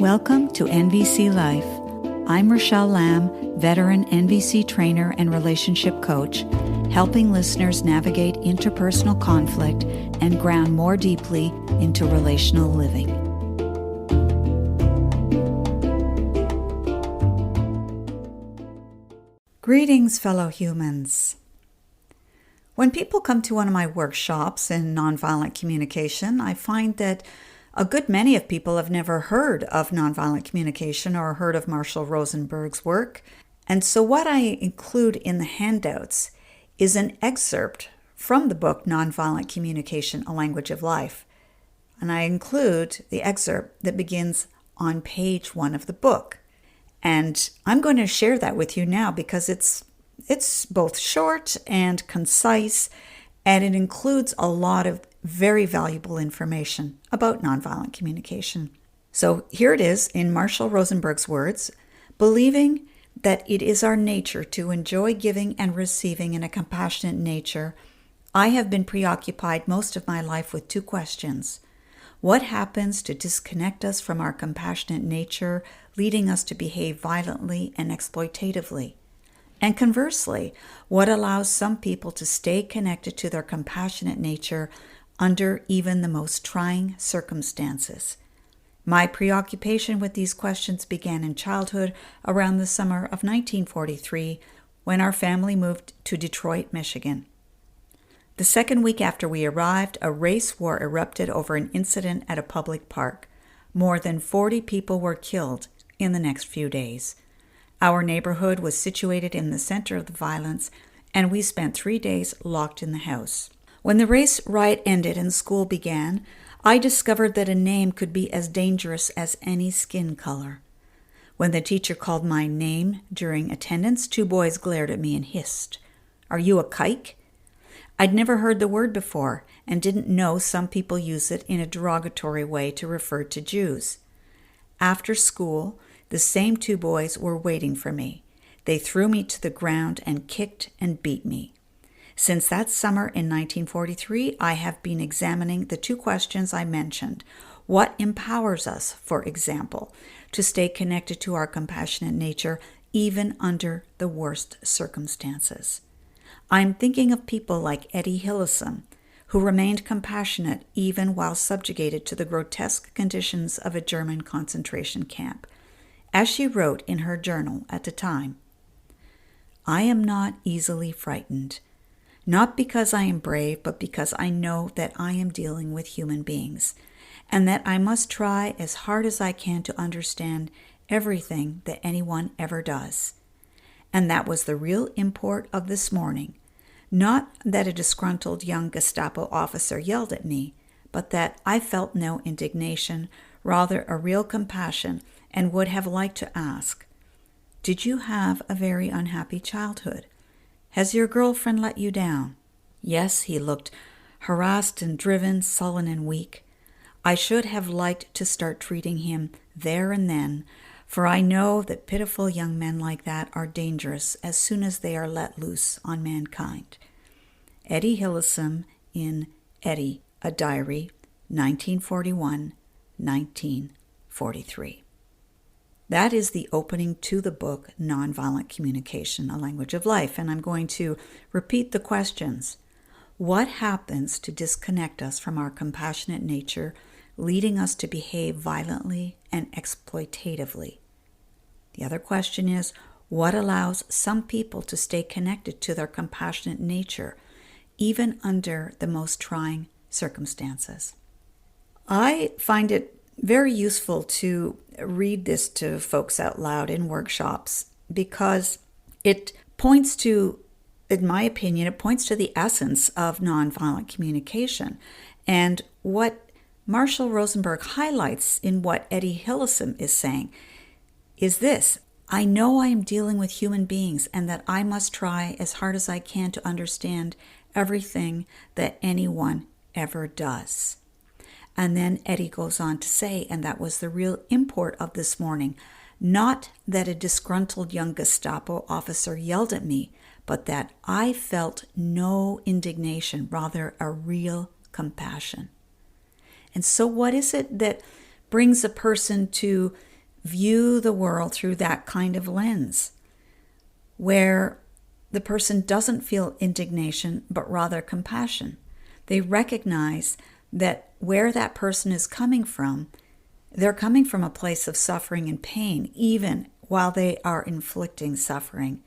Welcome to NVC Life. I'm Rachelle Lamb, veteran NVC trainer and relationship coach, helping listeners navigate interpersonal conflict and ground more deeply into relational living. Greetings, fellow humans. When people come to one of my workshops in nonviolent communication, I find that a good many of people have never heard of nonviolent communication or heard of Marshall Rosenberg's work. And so what I include in the handouts is an excerpt from the book Nonviolent Communication, A Language of Life. And I include the excerpt that begins on page 1 of the book. And I'm going to share that with you now because it's both short and concise, and it includes a lot of very valuable information about nonviolent communication. So here it is in Marshall Rosenberg's words: believing that it is our nature to enjoy giving and receiving in a compassionate nature, I have been preoccupied most of my life with two questions. What happens to disconnect us from our compassionate nature, leading us to behave violently and exploitatively? And conversely, what allows some people to stay connected to their compassionate nature under even the most trying circumstances? My preoccupation with these questions began in childhood around the summer of 1943 when our family moved to Detroit, Michigan. The second week after we arrived, a race war erupted over an incident at a public park. More than 40 people were killed in the next few days. Our neighborhood was situated in the center of the violence, and we spent 3 days locked in the house. When the race riot ended and school began, I discovered that a name could be as dangerous as any skin color. When the teacher called my name during attendance, 2 boys glared at me and hissed, "Are you a kike?" I'd never heard the word before and didn't know some people use it in a derogatory way to refer to Jews. After school, the same 2 boys were waiting for me. They threw me to the ground and kicked and beat me. Since that summer in 1943, I have been examining the 2 questions I mentioned. What empowers us, for example, to stay connected to our compassionate nature even under the worst circumstances? I'm thinking of people like Etty Hillesum, who remained compassionate even while subjugated to the grotesque conditions of a German concentration camp. As she wrote in her journal at the time, "I am not easily frightened, not because I am brave, but because I know that I am dealing with human beings, and that I must try as hard as I can to understand everything that anyone ever does." And that was the real import of this morning. Not that a disgruntled young Gestapo officer yelled at me, but that I felt no indignation, rather a real compassion, and would have liked to ask, "Did you have a very unhappy childhood? Has your girlfriend let you down?" Yes, he looked harassed and driven, sullen and weak. I should have liked to start treating him there and then, for I know that pitiful young men like that are dangerous as soon as they are let loose on mankind. Etty Hillesum in Etty, a Diary, 1941-1943. That is the opening to the book, Nonviolent Communication, A Language of Life, and I'm going to repeat the questions. What happens to disconnect us from our compassionate nature, leading us to behave violently and exploitatively? The other question is, what allows some people to stay connected to their compassionate nature, even under the most trying circumstances? I find it very useful to read this to folks out loud in workshops because it points to, in my opinion, it points to the essence of nonviolent communication. And what Marshall Rosenberg highlights in what Etty Hillesum is saying is this: I know I am dealing with human beings and that I must try as hard as I can to understand everything that anyone ever does. And then Etty goes on to say, and that was the real import of this morning, not that a disgruntled young Gestapo officer yelled at me, but that I felt no indignation, rather a real compassion. And so what is it that brings a person to view the world through that kind of lens, where the person doesn't feel indignation, but rather compassion. They recognize that where that person is coming from, they're coming from a place of suffering and pain, even while they are inflicting suffering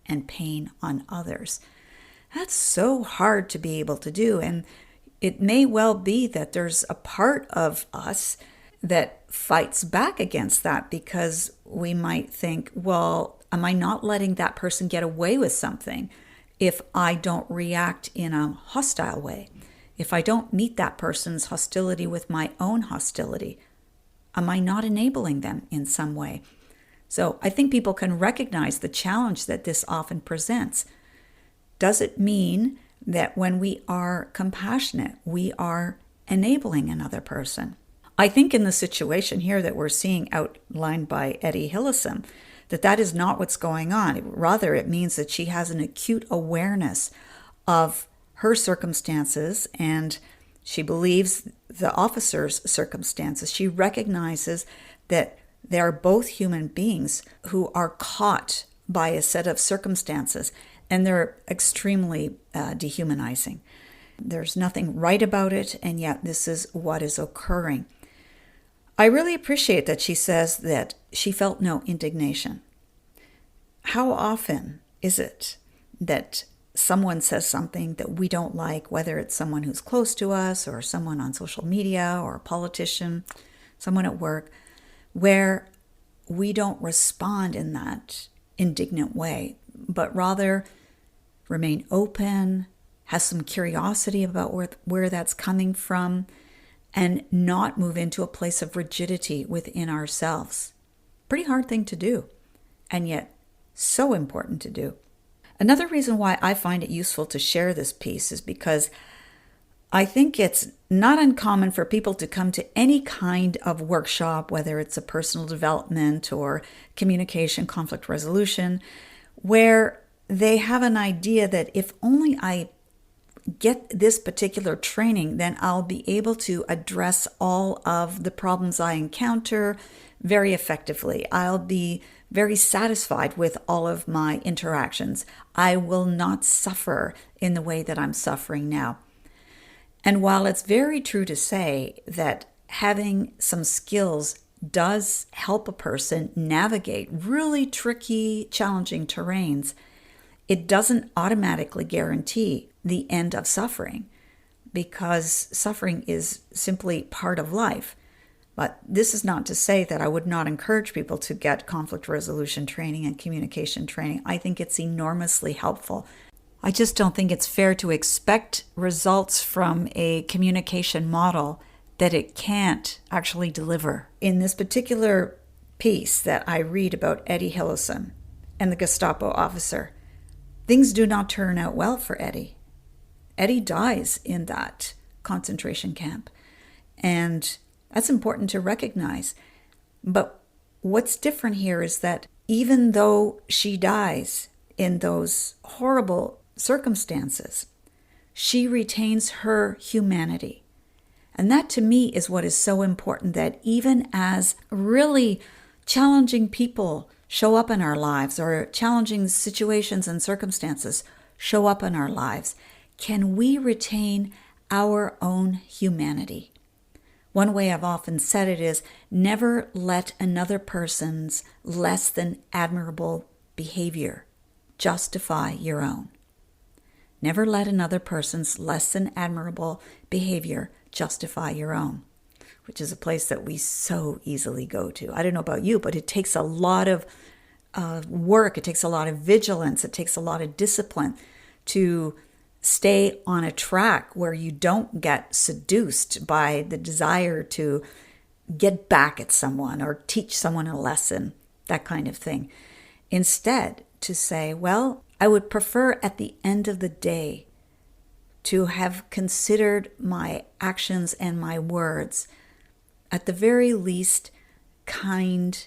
and pain on others. That's so hard to be able to do. And it may well be that there's a part of us that fights back against that, because we might think, well, am I not letting that person get away with something if I don't react in a hostile way? If I don't meet that person's hostility with my own hostility, am I not enabling them in some way? So I think people can recognize the challenge that this often presents. Does it mean that when we are compassionate, we are enabling another person? I think in the situation here that we're seeing outlined by Etty Hillesum, that is not what's going on. Rather, it means that she has an acute awareness of her circumstances, and she believes the officer's circumstances. She recognizes that they are both human beings who are caught by a set of circumstances, and they're extremely dehumanizing. There's nothing right about it, and yet this is what is occurring. I really appreciate that she says that she felt no indignation. How often is it that someone says something that we don't like, whether it's someone who's close to us or someone on social media or a politician, someone at work, where we don't respond in that indignant way, but rather remain open, has some curiosity about where that's coming from, and not move into a place of rigidity within ourselves. Pretty hard thing to do, and yet so important to do. Another reason why I find it useful to share this piece is because I think it's not uncommon for people to come to any kind of workshop, whether it's a personal development or communication, conflict resolution, where they have an idea that if only I get this particular training, then I'll be able to address all of the problems I encounter very effectively. I'll be very satisfied with all of my interactions. I will not suffer in the way that I'm suffering now. And while it's very true to say that having some skills does help a person navigate really tricky, challenging terrains, it doesn't automatically guarantee the end of suffering, because suffering is simply part of life. But this is not to say that I would not encourage people to get conflict resolution training and communication training. I think it's enormously helpful. I just don't think it's fair to expect results from a communication model that it can't actually deliver. In this particular piece that I read about Etty Hillesum and the Gestapo officer, things do not turn out well for Etty. Etty dies in that concentration camp, and that's important to recognize. But what's different here is that even though she dies in those horrible circumstances, she retains her humanity. And that to me is what is so important, that even as really challenging people show up in our lives, or challenging situations and circumstances show up in our lives, can we retain our own humanity? One way I've often said it is, never let another person's less than admirable behavior justify your own. Never let another person's less than admirable behavior justify your own, which is a place that we so easily go to. I don't know about you, but it takes a lot of work. It takes a lot of vigilance. It takes a lot of discipline to stay on a track where you don't get seduced by the desire to get back at someone or teach someone a lesson, that kind of thing. Instead, to say, well, I would prefer at the end of the day to have considered my actions and my words, at the very least, kind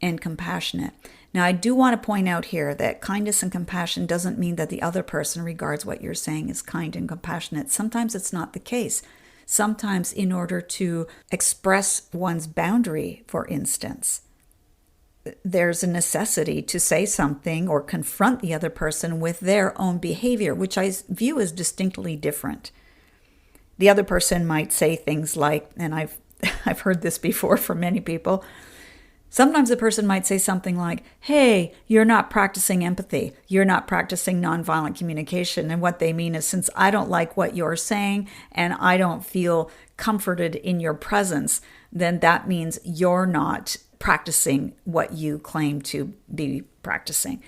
and compassionate. Now, I do want to point out here that kindness and compassion doesn't mean that the other person regards what you're saying as kind and compassionate. Sometimes it's not the case. Sometimes in order to express one's boundary, for instance, there's a necessity to say something or confront the other person with their own behavior, which I view as distinctly different. The other person might say things like, and I've heard this before from many people, sometimes a person might say something like, hey, you're not practicing empathy. You're not practicing nonviolent communication. And what they mean is, since I don't like what you're saying and I don't feel comforted in your presence, then that means you're not practicing what you claim to be practicing.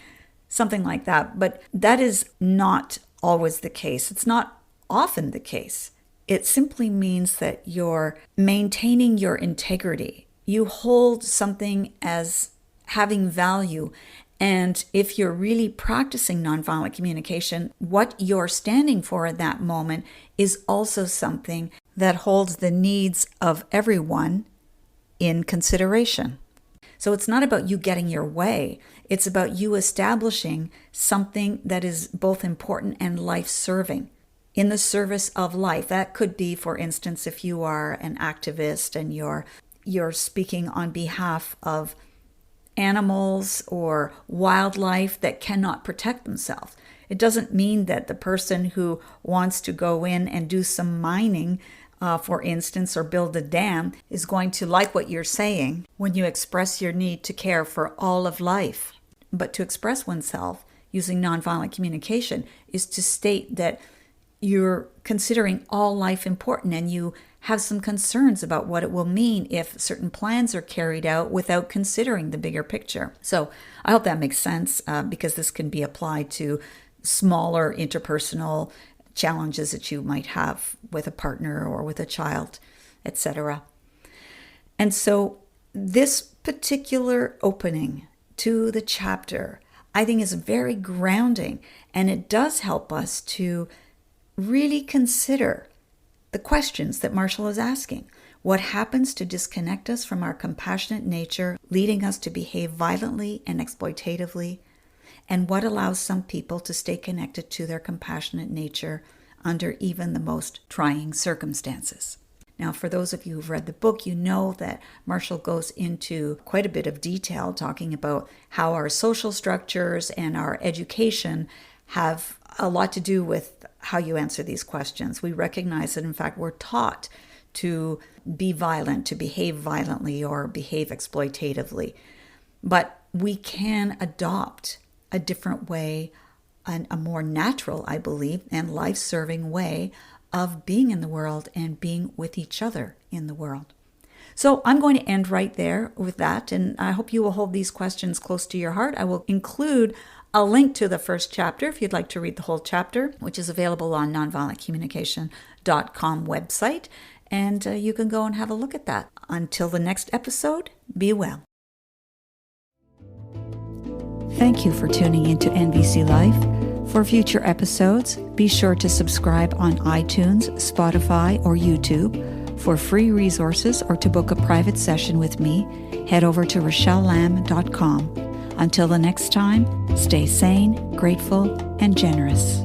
Something like that. But that is not always the case. It's not often the case. It simply means that you're maintaining your integrity. You hold something as having value. And if you're really practicing nonviolent communication, what you're standing for at that moment is also something that holds the needs of everyone in consideration. So it's not about you getting your way. It's about you establishing something that is both important and life-serving, in the service of life. That could be, for instance, if you are an activist and you're speaking on behalf of animals or wildlife that cannot protect themselves. It doesn't mean that the person who wants to go in and do some mining, for instance, or build a dam, is going to like what you're saying when you express your need to care for all of life. But to express oneself using nonviolent communication is to state that you're considering all life important and you have some concerns about what it will mean if certain plans are carried out without considering the bigger picture. So I hope that makes sense, because this can be applied to smaller interpersonal challenges that you might have with a partner or with a child, etc. And so this particular opening to the chapter, I think, is very grounding, and it does help us to really consider the questions that Marshall is asking. What happens to disconnect us from our compassionate nature, leading us to behave violently and exploitatively? And what allows some people to stay connected to their compassionate nature under even the most trying circumstances? Now, for those of you who've read the book, you know that Marshall goes into quite a bit of detail talking about how our social structures and our education have a lot to do with how you answer these questions. We recognize that, in fact, we're taught to be violent, to behave violently, or behave exploitatively. But we can adopt a different way, and a more natural, I believe, and life-serving way of being in the world and being with each other in the world. So I'm going to end right there with that, and I hope you will hold these questions close to your heart. I will include a link to the first chapter if you'd like to read the whole chapter, which is available on nonviolentcommunication.com website, and you can go and have a look at that. Until the next episode, be well. Thank you for tuning into NVC Life. For future episodes, be sure to subscribe on iTunes, Spotify, or YouTube. For free resources or to book a private session with me, head over to RachelleLamb.com. Until the next time, stay sane, grateful, and generous.